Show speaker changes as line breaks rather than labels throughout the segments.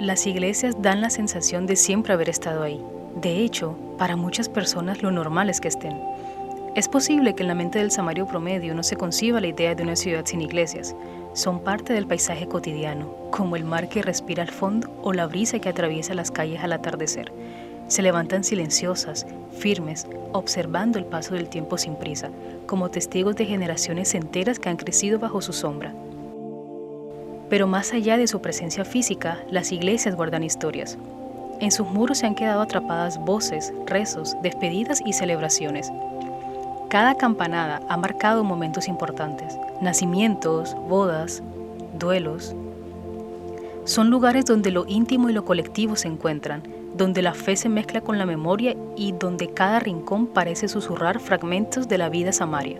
Las iglesias dan la sensación de siempre haber estado ahí. De hecho, para muchas personas lo normal es que estén. Es posible que en la mente del samario promedio no se conciba la idea de una ciudad sin iglesias. Son parte del paisaje cotidiano, como el mar que respira al fondo o la brisa que atraviesa las calles al atardecer. Se levantan silenciosas, firmes, observando el paso del tiempo sin prisa, como testigos de generaciones enteras que han crecido bajo su sombra. Pero más allá de su presencia física, las iglesias guardan historias. En sus muros se han quedado atrapadas voces, rezos, despedidas y celebraciones. Cada campanada ha marcado momentos importantes, nacimientos, bodas, duelos. Son lugares donde lo íntimo y lo colectivo se encuentran, donde la fe se mezcla con la memoria y donde cada rincón parece susurrar fragmentos de la vida samaria.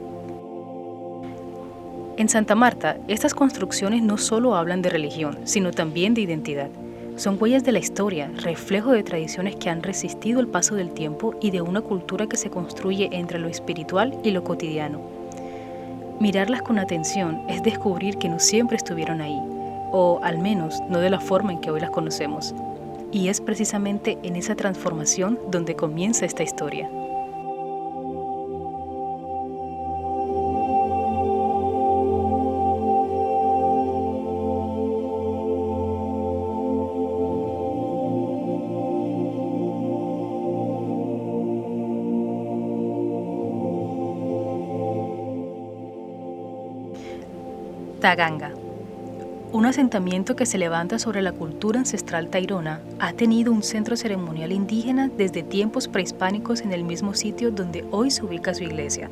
En Santa Marta, estas construcciones no solo hablan de religión, sino también de identidad. Son huellas de la historia, reflejo de tradiciones que han resistido el paso del tiempo y de una cultura que se construye entre lo espiritual y lo cotidiano. Mirarlas con atención es descubrir que no siempre estuvieron ahí, o al menos no de la forma en que hoy las conocemos. Y es precisamente en esa transformación donde comienza esta historia. Taganga. Un asentamiento que se levanta sobre la cultura ancestral tairona ha tenido un centro ceremonial indígena desde tiempos prehispánicos en el mismo sitio donde hoy se ubica su iglesia.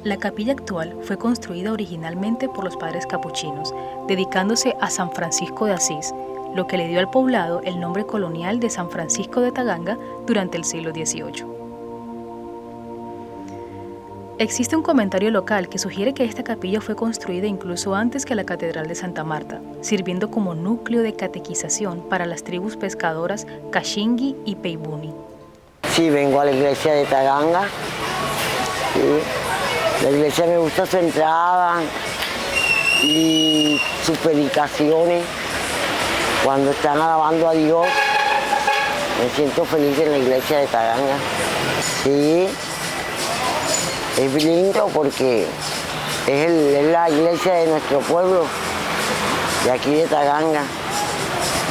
La capilla actual fue construida originalmente por los padres capuchinos, dedicándose a San Francisco de Asís, lo que le dio al poblado el nombre colonial de San Francisco de Taganga durante el siglo XVIII. Existe un comentario local que sugiere que esta capilla fue construida incluso antes que la Catedral de Santa Marta, sirviendo como núcleo de catequización para las tribus pescadoras Caxingui y Peibuni.
Sí, vengo a la iglesia de Taganga. Sí. La iglesia me gusta su entrada y sus predicaciones. Cuando están alabando a Dios, me siento feliz en la iglesia de Taganga. Sí. Es lindo porque es la iglesia de nuestro pueblo, de aquí de Taganga.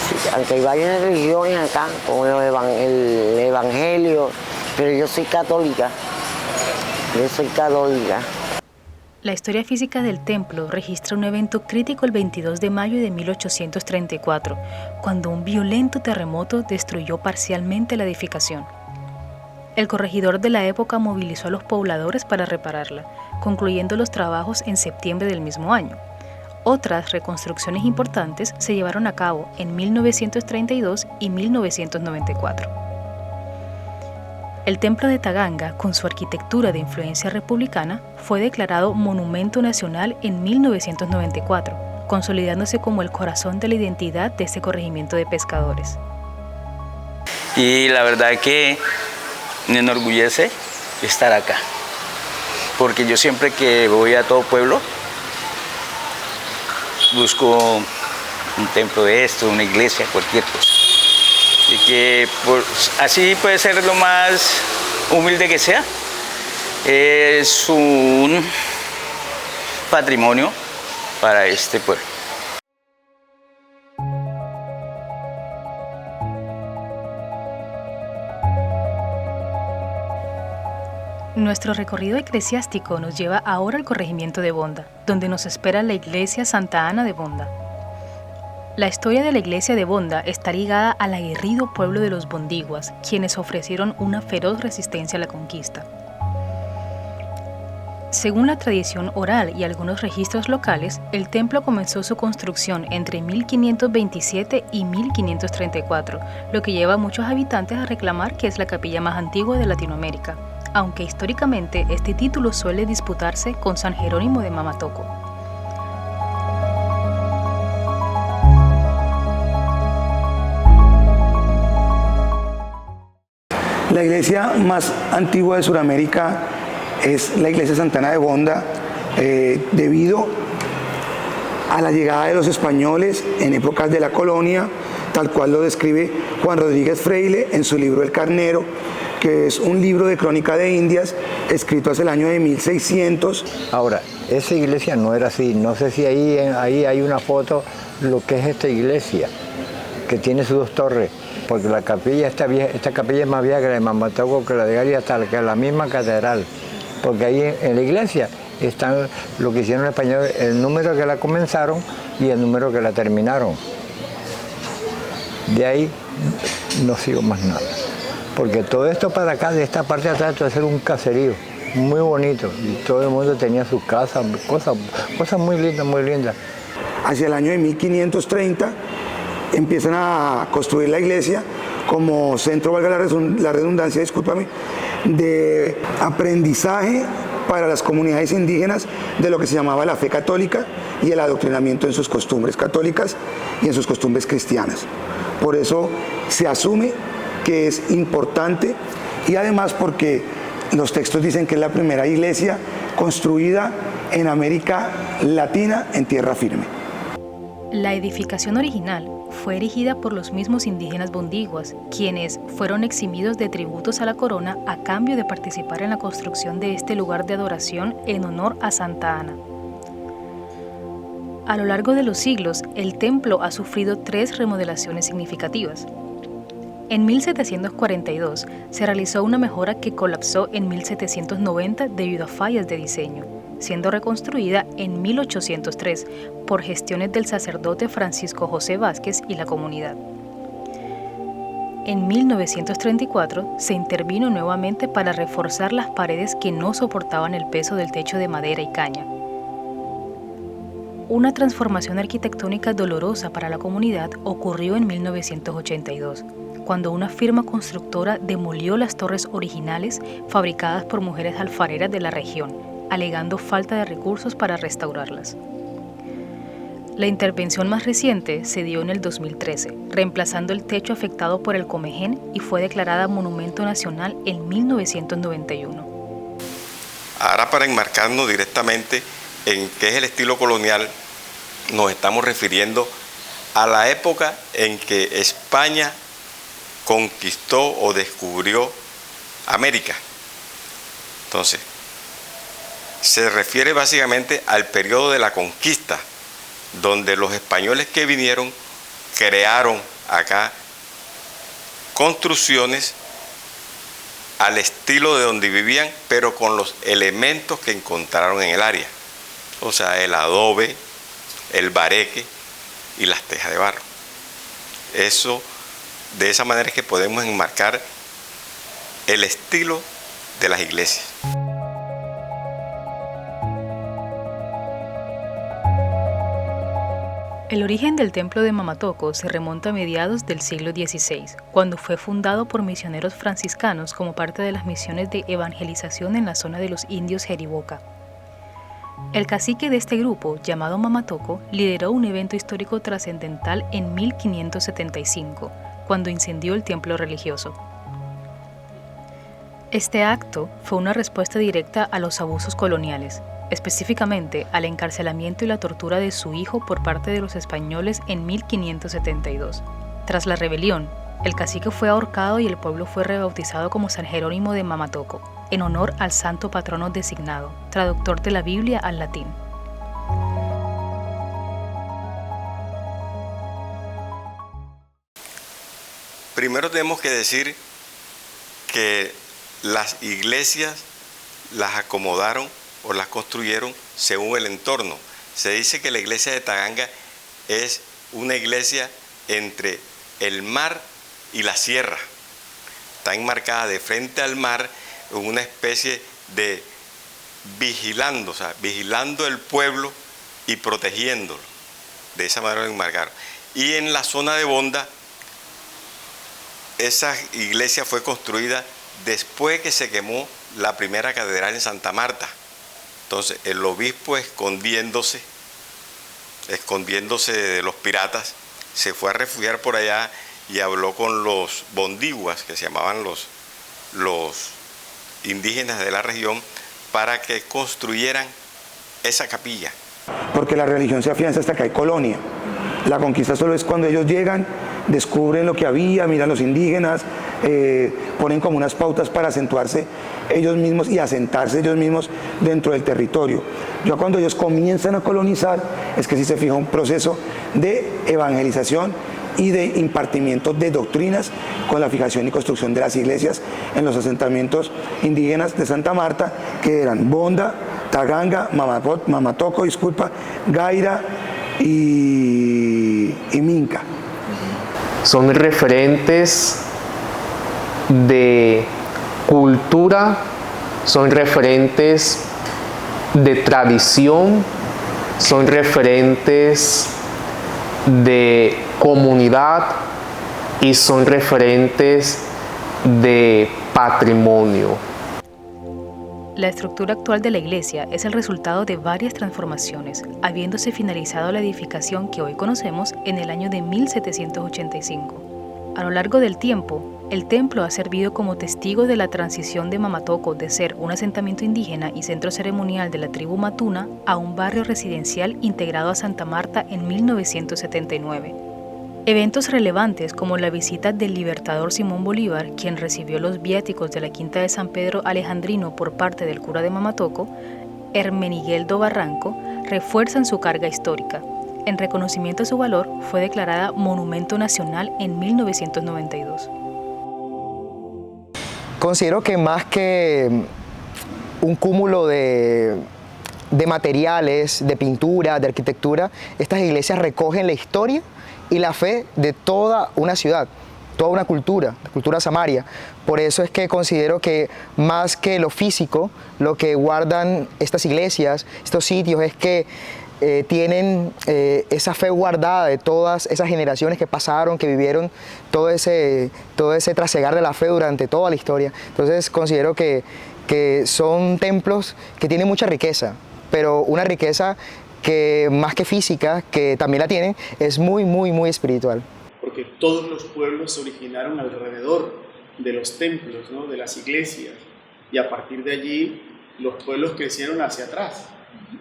Sí, aunque hay varias religiones acá, como el evangelio, pero yo soy católica.
La historia física del templo registra un evento crítico el 22 de mayo de 1834, cuando un violento terremoto destruyó parcialmente la edificación. El corregidor de la época movilizó a los pobladores para repararla, concluyendo los trabajos en septiembre del mismo año. Otras reconstrucciones importantes se llevaron a cabo en 1932 y 1994. El templo de Taganga, con su arquitectura de influencia republicana, fue declarado Monumento Nacional en 1994, consolidándose como el corazón de la identidad de este corregimiento de pescadores.
Y la verdad que me enorgullece estar acá, porque yo siempre que voy a todo pueblo busco un templo de esto, una iglesia, cualquier cosa, y que así puede ser lo más humilde que sea, es un patrimonio para este pueblo.
Nuestro recorrido eclesiástico nos lleva ahora al corregimiento de Bonda, donde nos espera la iglesia Santa Ana de Bonda. La historia de la iglesia de Bonda está ligada al aguerrido pueblo de los bondiguas, quienes ofrecieron una feroz resistencia a la conquista. Según la tradición oral y algunos registros locales, el templo comenzó su construcción entre 1527 y 1534, lo que lleva a muchos habitantes a reclamar que es la capilla más antigua de Latinoamérica, aunque históricamente este título suele disputarse con San Jerónimo de Mamatoco.
La iglesia más antigua de Sudamérica es la iglesia Santa Ana de Bonda, debido a la llegada de los españoles en épocas de la colonia. tal cual lo describe Juan Rodríguez Freile en su libro El Carnero, que es un libro de crónica de Indias escrito hace el año de 1600.
Ahora, esa iglesia no era así. No sé si ahí hay una foto lo que es esta iglesia, que tiene sus dos torres, porque la capilla, esta capilla es más vieja que la de Mamatoco, que la de Gari, hasta que la misma catedral, porque ahí en la iglesia están lo que hicieron en español, el número que la comenzaron y el número que la terminaron. De ahí no sigo más nada, porque todo esto para acá, de esta parte de atrás, esto va a ser un caserío muy bonito, y todo el mundo tenía sus casas, cosas muy lindas, muy lindas.
Hacia el año de 1530 empiezan a construir la iglesia como centro, valga la redundancia, discúlpame, de aprendizaje para las comunidades indígenas de lo que se llamaba la fe católica y el adoctrinamiento en sus costumbres católicas y en sus costumbres cristianas. Por eso se asume que es importante, y además porque los textos dicen que es la primera iglesia construida en América Latina en tierra firme.
La edificación original fue erigida por los mismos indígenas bondiguas, quienes fueron eximidos de tributos a la corona a cambio de participar en la construcción de este lugar de adoración en honor a Santa Ana. A lo largo de los siglos, el templo ha sufrido 3 remodelaciones significativas. En 1742 se realizó una mejora que colapsó en 1790 debido a fallas de diseño, siendo reconstruida en 1803 por gestiones del sacerdote Francisco José Vázquez y la comunidad. En 1934 se intervino nuevamente para reforzar las paredes que no soportaban el peso del techo de madera y caña. Una transformación arquitectónica dolorosa para la comunidad ocurrió en 1982, cuando una firma constructora demolió las torres originales fabricadas por mujeres alfareras de la región, alegando falta de recursos para restaurarlas. La intervención más reciente se dio en el 2013, reemplazando el techo afectado por el Comején, y fue declarada Monumento Nacional en 1991.
Ahora, para enmarcarnos directamente en qué es el estilo colonial, nos estamos refiriendo a la época en que España conquistó o descubrió América. Entonces, se refiere básicamente al periodo de la conquista, donde los españoles que vinieron crearon acá construcciones al estilo de donde vivían, pero con los elementos que encontraron en el área. O sea, el adobe, el bareque y las tejas de barro. De esa manera es que podemos enmarcar el estilo de las iglesias.
El origen del templo de Mamatoco se remonta a mediados del siglo XVI, cuando fue fundado por misioneros franciscanos como parte de las misiones de evangelización en la zona de los indios Jeriboca. El cacique de este grupo, llamado Mamatoco, lideró un evento histórico trascendental en 1575, cuando incendió el templo religioso. Este acto fue una respuesta directa a los abusos coloniales, específicamente al encarcelamiento y la tortura de su hijo por parte de los españoles en 1572. Tras la rebelión, el cacique fue ahorcado y el pueblo fue rebautizado como San Jerónimo de Mamatoco, en honor al santo patrono designado, traductor de la Biblia al latín.
Primero tenemos que decir que las iglesias las acomodaron o las construyeron según el entorno. Se dice que la iglesia de Taganga es una iglesia entre el mar y la sierra. Está enmarcada de frente al mar, en una especie de vigilando, o sea, vigilando el pueblo y protegiéndolo. De esa manera lo enmarcaron. Y en la zona de Bonda, esa iglesia fue construida después que se quemó la primera catedral en Santa Marta. Entonces el obispo, escondiéndose de los piratas, se fue a refugiar por allá y habló con los bondiguas, que se llamaban los indígenas de la región, para que construyeran esa capilla.
Porque la religión se afianza hasta que hay colonia. La conquista solo es cuando ellos llegan descubren lo que había, miran los indígenas, ponen como unas pautas para acentuarse ellos mismos y asentarse ellos mismos dentro del territorio. Ya cuando ellos comienzan a colonizar, es que sí se fija un proceso de evangelización y de impartimiento de doctrinas con la fijación y construcción de las iglesias en los asentamientos indígenas de Santa Marta, que eran Bonda, Taganga, Mamatoco, Gaira y Minca.
Son referentes de cultura, son referentes de tradición, son referentes de comunidad y son referentes de patrimonio.
La estructura actual de la iglesia es el resultado de varias transformaciones, habiéndose finalizado la edificación que hoy conocemos en el año de 1785. A lo largo del tiempo, el templo ha servido como testigo de la transición de Mamatoco de ser un asentamiento indígena y centro ceremonial de la tribu Matuna a un barrio residencial integrado a Santa Marta en 1979. Eventos relevantes como la visita del libertador Simón Bolívar, quien recibió los viáticos de la Quinta de San Pedro Alejandrino por parte del cura de Mamatoco, Hermenigueldo Barranco, refuerzan su carga histórica. En reconocimiento a su valor, fue declarada Monumento Nacional en 1992.
Considero que más que un cúmulo de materiales, de pintura, de arquitectura, estas iglesias recogen la historia y la fe de toda una ciudad, toda una cultura, la cultura samaria. Por eso es que considero que más que lo físico, lo que guardan estas iglesias, estos sitios, es que tienen esa fe guardada de todas esas generaciones que pasaron, que vivieron todo ese trasegar de la fe durante toda la historia. Entonces considero que son templos que tienen mucha riqueza, pero una riqueza que más que física, que también la tienen, es muy, muy, muy espiritual.
Porque todos los pueblos se originaron alrededor de los templos, ¿no? De las iglesias, y a partir de allí los pueblos crecieron hacia atrás,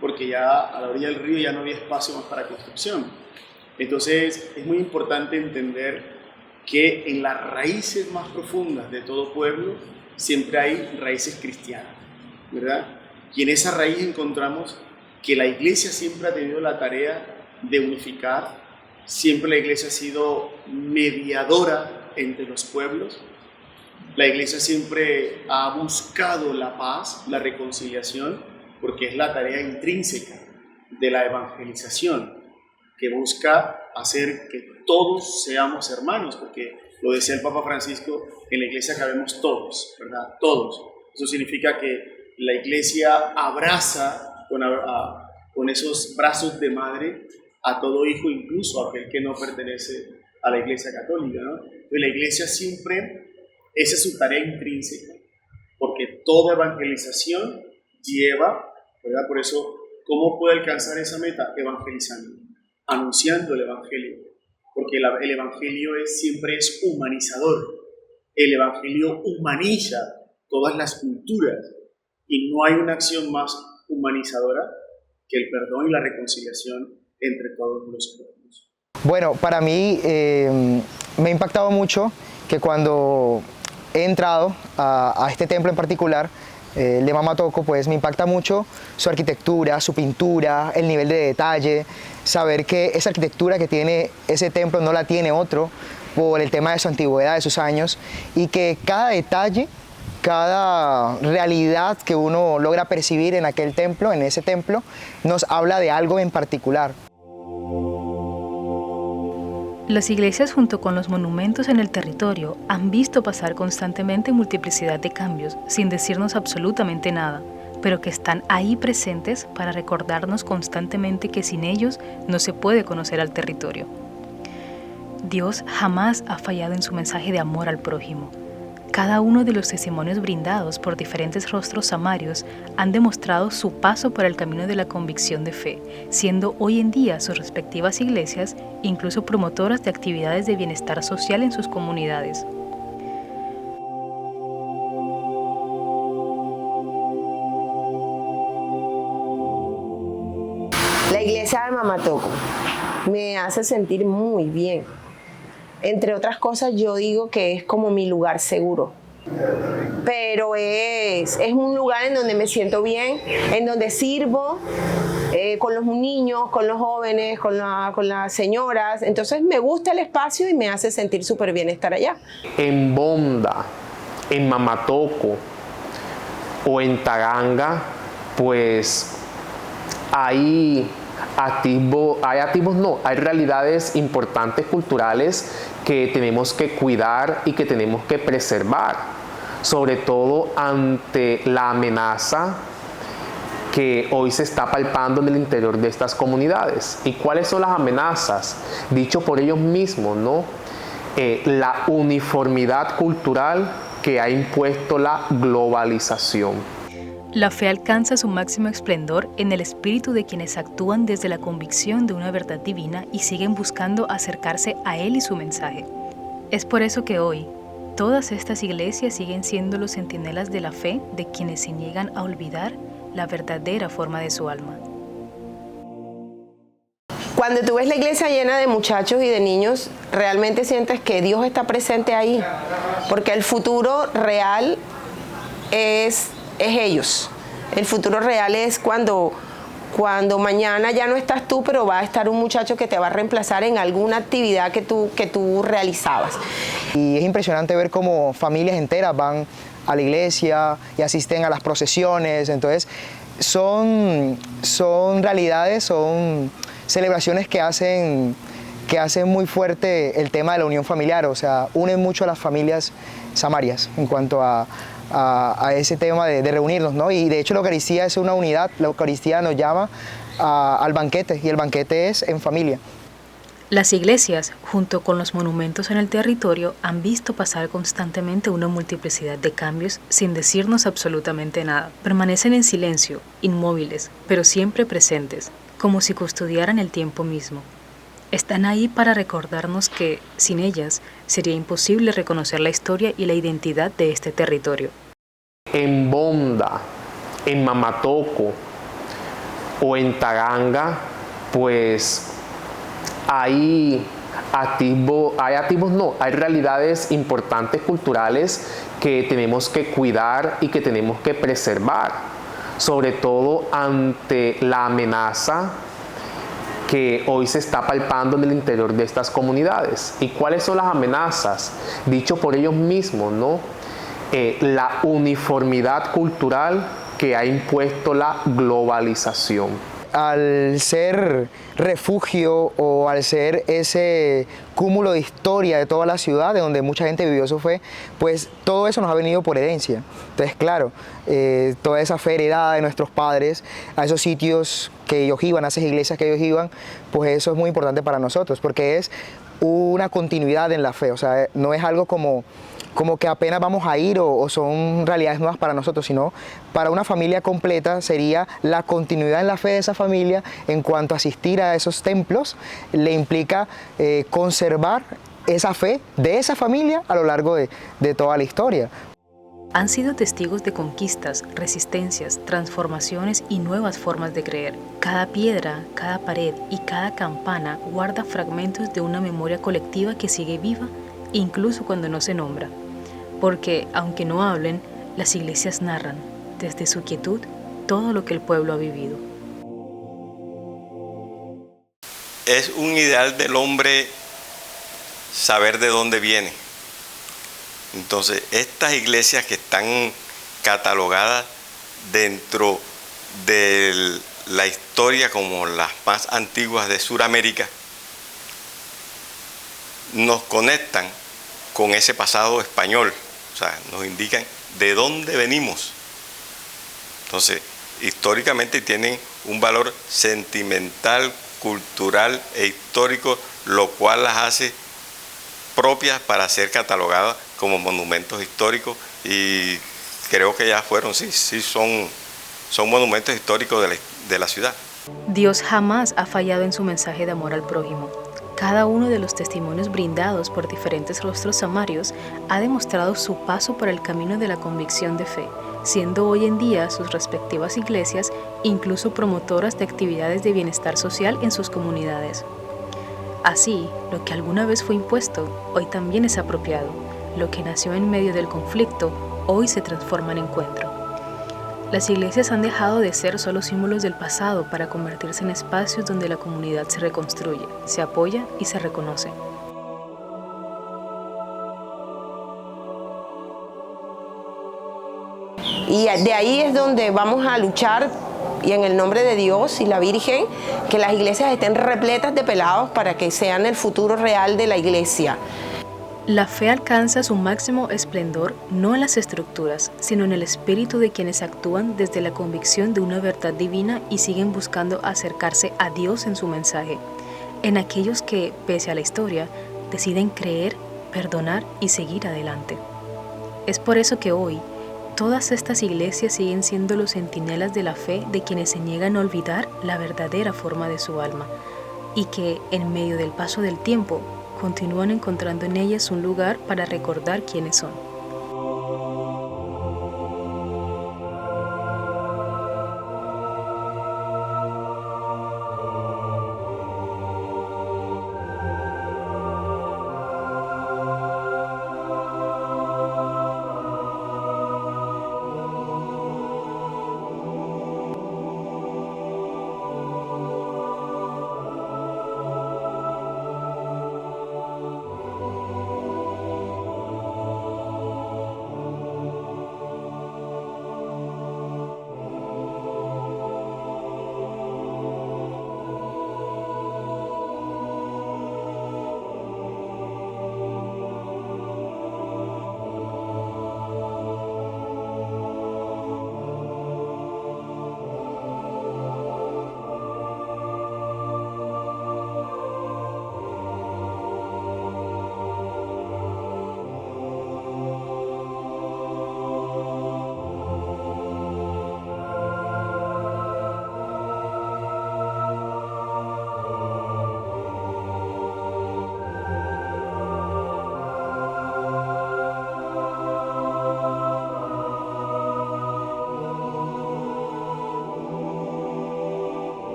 porque ya a la orilla del río ya no había espacio más para construcción. Entonces es muy importante entender que en las raíces más profundas de todo pueblo siempre hay raíces cristianas, ¿verdad? Y en esa raíz encontramos que la iglesia siempre ha tenido la tarea de unificar, siempre la iglesia ha sido mediadora entre los pueblos, la iglesia siempre ha buscado la paz, la reconciliación, porque es la tarea intrínseca de la evangelización, que busca hacer que todos seamos hermanos, porque lo decía el Papa Francisco, en la iglesia cabemos todos, ¿verdad? Todos. Eso significa que la iglesia abraza con esos brazos de madre a todo hijo, incluso a aquel que no pertenece a la iglesia católica, ¿no? Entonces la iglesia siempre, esa es su tarea intrínseca, porque toda evangelización lleva, ¿verdad? Por eso, ¿cómo puede alcanzar esa meta? Evangelizando, anunciando el evangelio, porque el evangelio siempre es humanizador. El evangelio humaniza todas las culturas y no hay una acción más humanizadora que el perdón y la reconciliación entre todos los pueblos.
Bueno, para mí me ha impactado mucho que cuando he entrado a este templo en particular, el de Mamatoco, pues me impacta mucho su arquitectura, su pintura, el nivel de detalle, saber que esa arquitectura que tiene ese templo no la tiene otro por el tema de su antigüedad, de sus años, y que cada detalle, cada realidad que uno logra percibir en aquel templo, en ese templo, nos habla de algo en particular.
Las iglesias junto con los monumentos en el territorio han visto pasar constantemente multiplicidad de cambios sin decirnos absolutamente nada, pero que están ahí presentes para recordarnos constantemente que sin ellos no se puede conocer al territorio. Dios jamás ha fallado en su mensaje de amor al prójimo. Cada uno de los testimonios brindados por diferentes rostros samarios han demostrado su paso por el camino de la convicción de fe, siendo hoy en día sus respectivas iglesias incluso promotoras de actividades de bienestar social en sus comunidades.
La iglesia de Mamatoco me hace sentir muy bien. Entre otras cosas, yo digo que es como mi lugar seguro. Pero es un lugar en donde me siento bien, en donde sirvo con los niños, con los jóvenes, con las señoras. Entonces me gusta el espacio y me hace sentir súper bien estar allá.
En Bonda, en Mamatoco o en Taganga, pues hay realidades importantes culturales que tenemos que cuidar y que tenemos que preservar, sobre todo ante la amenaza que hoy se está palpando en el interior de estas comunidades. ¿Y cuáles son las amenazas? Dicho por ellos mismos, ¿no? La uniformidad cultural que ha impuesto la globalización.
La fe alcanza su máximo esplendor en el espíritu de quienes actúan desde la convicción de una verdad divina y siguen buscando acercarse a Él y su mensaje. Es por eso que hoy, todas estas iglesias siguen siendo los centinelas de la fe de quienes se niegan a olvidar la verdadera forma de su alma.
Cuando tú ves la iglesia llena de muchachos y de niños, realmente sientes que Dios está presente ahí, porque el futuro real es ellos. El futuro real es cuando mañana ya no estás tú, pero va a estar un muchacho que te va a reemplazar en alguna actividad que tú realizabas.
Y es impresionante ver cómo familias enteras van a la iglesia y asisten a las procesiones. Entonces son realidades, son celebraciones que hacen muy fuerte el tema de la unión familiar. O sea, unen mucho a las familias samarias en cuanto a ese tema de reunirnos, ¿no? Y de hecho la Eucaristía es una unidad. La Eucaristía nos llama al banquete, y el banquete es en familia.
Las iglesias, junto con los monumentos en el territorio, han visto pasar constantemente una multiplicidad de cambios sin decirnos absolutamente nada. Permanecen en silencio, inmóviles, pero siempre presentes, como si custodiaran el tiempo mismo. Están ahí para recordarnos que, sin ellas, sería imposible reconocer la historia y la identidad de este territorio.
En Bonda, en Mamatoco o en Taganga, pues hay realidades importantes culturales que tenemos que cuidar y que tenemos que preservar, sobre todo ante la amenaza que hoy se está palpando en el interior de estas comunidades. ¿Y cuáles son las amenazas? Dicho por ellos mismos, ¿no? La uniformidad cultural que ha impuesto la globalización.
Al ser refugio o al ser ese cúmulo de historia de toda la ciudad, de donde mucha gente vivió su fe, pues todo eso nos ha venido por herencia. Entonces, claro, toda esa fe heredada de nuestros padres, a esos sitios que ellos iban, a esas iglesias que ellos iban, pues eso es muy importante para nosotros, porque es una continuidad en la fe. O sea, no es algo como que apenas vamos a ir o son realidades nuevas para nosotros, sino para una familia completa sería la continuidad en la fe de esa familia. En cuanto a asistir a esos templos, le implica conservar esa fe de esa familia a lo largo de toda la historia.
Han sido testigos de conquistas, resistencias, transformaciones y nuevas formas de creer. Cada piedra, cada pared y cada campana guarda fragmentos de una memoria colectiva que sigue viva, incluso cuando no se nombra. Porque, aunque no hablen, las iglesias narran, desde su quietud, todo lo que el pueblo ha vivido.
Es un ideal del hombre saber de dónde viene. Entonces, estas iglesias que están catalogadas dentro de la historia como las más antiguas de Sudamérica, nos conectan con ese pasado español. O sea, nos indican de dónde venimos. Entonces, históricamente tienen un valor sentimental, cultural e histórico, lo cual las hace propias para ser catalogadas como monumentos históricos, y creo que ya fueron, sí son monumentos históricos de la ciudad.
Dios jamás ha fallado en su mensaje de amor al prójimo. Cada uno de los testimonios brindados por diferentes rostros samarios ha demostrado su paso por el camino de la convicción de fe, siendo hoy en día sus respectivas iglesias incluso promotoras de actividades de bienestar social en sus comunidades. Así, lo que alguna vez fue impuesto, hoy también es apropiado. Lo que nació en medio del conflicto, hoy se transforma en encuentro. Las iglesias han dejado de ser solo símbolos del pasado para convertirse en espacios donde la comunidad se reconstruye, se apoya y se reconoce.
Y de ahí es donde vamos a luchar, y en el nombre de Dios y la Virgen, que las iglesias estén repletas de pelados para que sean el futuro real de la iglesia.
La fe alcanza su máximo esplendor no en las estructuras, sino en el espíritu de quienes actúan desde la convicción de una verdad divina y siguen buscando acercarse a Dios en su mensaje, en aquellos que, pese a la historia, deciden creer, perdonar y seguir adelante. Es por eso que hoy, todas estas iglesias siguen siendo los centinelas de la fe de quienes se niegan a olvidar la verdadera forma de su alma y que, en medio del paso del tiempo, continúan encontrando en ellas un lugar para recordar quiénes son.